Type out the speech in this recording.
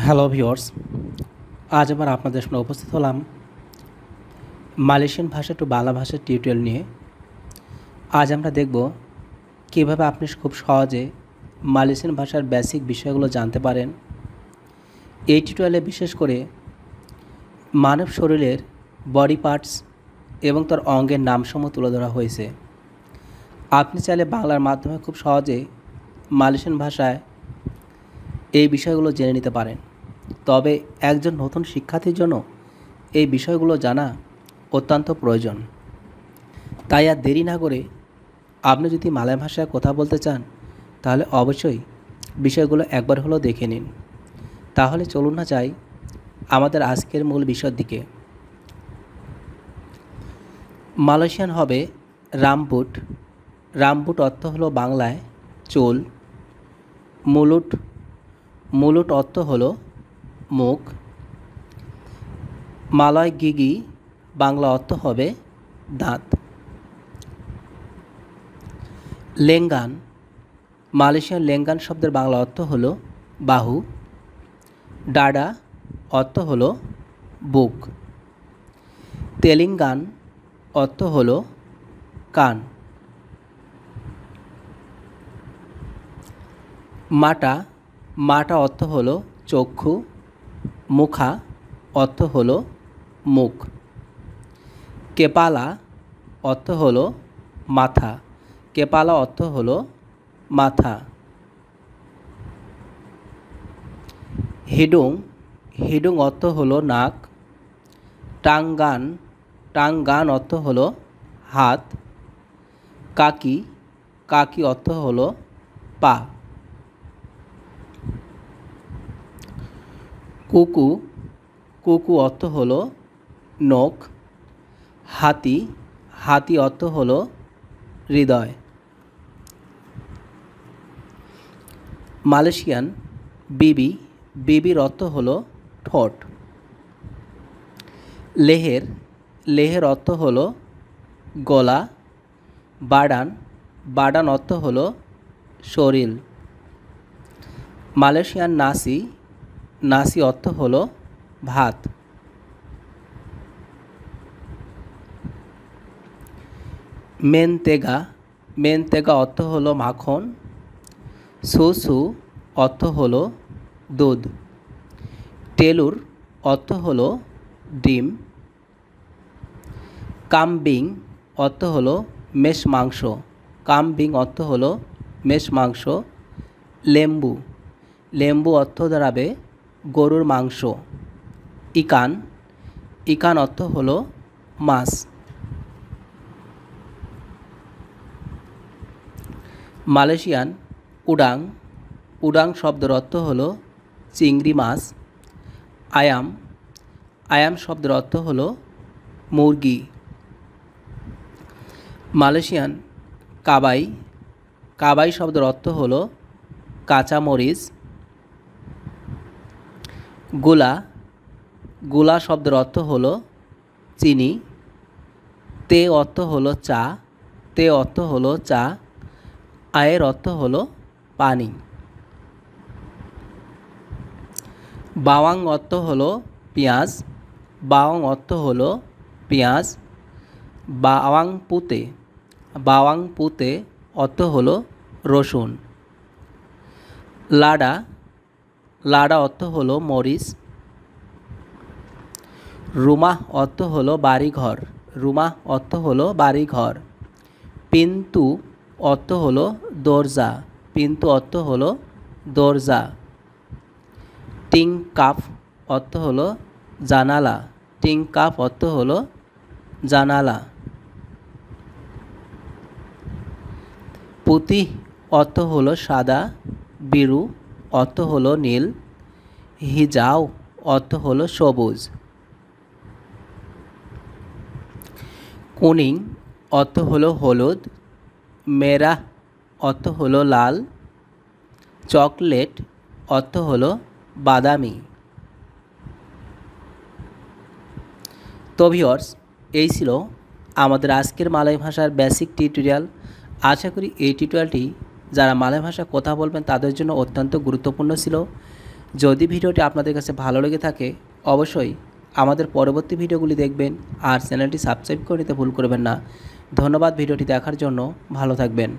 Hello viewers, আজ আবার আপনাদের সামনে উপস্থিত হলাম মালয়েশিয়ান ভাষা টু বাংলা ভাষার টিউটোরিয়াল নিয়ে। আজ আমরা দেখব কীভাবে আপনি খুব সহজে মালয়েশিয়ান ভাষার বেসিক বিষয়গুলো জানতে পারেন। এই টিউটোরিয়ালে বিশেষ করে মানব শরীরের বডি পার্টস এবং তার অঙ্গের নামসমূহ তুলে ধরা হয়েছে। আপনি চাইলে বাংলার মাধ্যমে খুব সহজে মালয়েশিয়ান ভাষায় এই বিষয়গুলো জেনে নিতে পারেন। তবে একজন নতুন শিক্ষার্থীর জন্য এই বিষয়গুলো জানা অত্যন্ত প্রয়োজন। তাই আর দেরি না করে আপনি যদি মালয় ভাষায় কথা বলতে চান তাহলে অবশ্যই বিষয়গুলো একবার হলেও দেখে নিন। তাহলে চলুন না যাই আমাদের আজকের মূল বিষয়ের দিকে। মালয়েশিয়ান হবে রামবুট। রামবুট অর্থ হলো বাংলায় চুল। মুলুট, মুলুট অর্থ হলো মুখ। মালয় গিগি বাংলা অর্থ হবে দাঁত। লেঙ্গান, মালয়েশিয়ান লেঙ্গান শব্দের বাংলা অর্থ হলো বাহু। ডাডা অর্থ হলো বুক। তেলিঙ্গান অর্থ হলো কান। মাটা, মাটা অর্থ হলো চক্ষু। মুখা অর্থ হলো মুখ। কেপালা অর্থ হলো মাথা। কেপালা অর্থ হলো মাথা। হিডুং, হিডুং অর্থ হলো নাক। টাঙ্গান, টাঙ্গান অর্থ হলো হাত। কাকি, কাকি অর্থ হলো পা। কুকু, কুকু অর্থ হলো নখ। হাতি, হাতি অর্থ হলো হৃদয়। মালয়েশিয়ান বিবি, বিবির অর্থ হলো ঠোঁট। লেহের, লেহের অর্থ হলো গলা। বাডান, বাডান অর্থ হলো শরীর। মালয়েশিয়ান নাসি, নাসি অর্থ হলো ভাত। মেনতেগা, মেনতেগা অর্থ হলো মাখন। সুসু অর্থ হলো দুধ। টেলুর অর্থ হলো ডিম। কামবিং অর্থ হলো মেষ মাংস। কামবিং অর্থ হলো মেষ মাংস। লেম্বু, লেম্বু অর্থ দাঁড়াবে গরুর মাংস। ইকান, ইকান অর্থ হলো মাছ। মালয়েশিয়ান উডাং, উডাং শব্দের অর্থ হলো চিংড়ি মাছ। আয়াম, আয়াম শব্দের অর্থ হলো মুরগি। মালয়েশিয়ান কাবাই, কাবাই শব্দের অর্থ হলো কাঁচামরিচ। গুলা, গুলা শব্দের অর্থ হলো চিনি। তে অর্থ হলো চা, তে অর্থ হলো চা। আয়ের অর্থ হলো পানি। বাওয়াং অর্থ হলো পেঁয়াজ। বাওয়াং অর্থ হলো পেঁয়াজ। বাওয়াং পুতে, বাওয়াং পুতে অর্থ হলো রসুন। লাডা, লাডা অর্থ হলো মরিচ। রুমাহ অর্থ হলো বাড়িঘর। রুমাহ অর্থ হলো বাড়িঘর। পিন্তু অর্থ হলো দরজা। পিন্তু অর্থ হলো দরজা। টিং কাপ অর্থ হলো জানালা। টিং কাপ অর্থ হলো জানালা। পুতি অর্থ হলো সাদা। বিরু অর্থ হলো নীল। হিজাও অর্থ হলো সবুজ। কুনিং অর্থ হলো হলুদ। মেরা অর্থ হলো লাল। চকলেট অর্থ হলো বাদামি। তো ভিউয়ার্স, এই ছিল আমাদের আজকের মালয় ভাষার বেসিক টিউটোরিয়াল। আশা করি এই টিউটোরিয়ালটি যারা মালয় ভাষায় কথা বলবেন তাদের জন্য অত্যন্ত গুরুত্বপূর্ণ ছিল। যদি ভিডিওটি আপনাদের কাছে ভালো লেগে থাকে অবশ্যই আমাদের পরবর্তী ভিডিওগুলি দেখবেন আর চ্যানেলটি সাবস্ক্রাইব করে নিতে ভুল করবেন না। ধন্যবাদ ভিডিওটি দেখার জন্য। ভালো থাকবেন।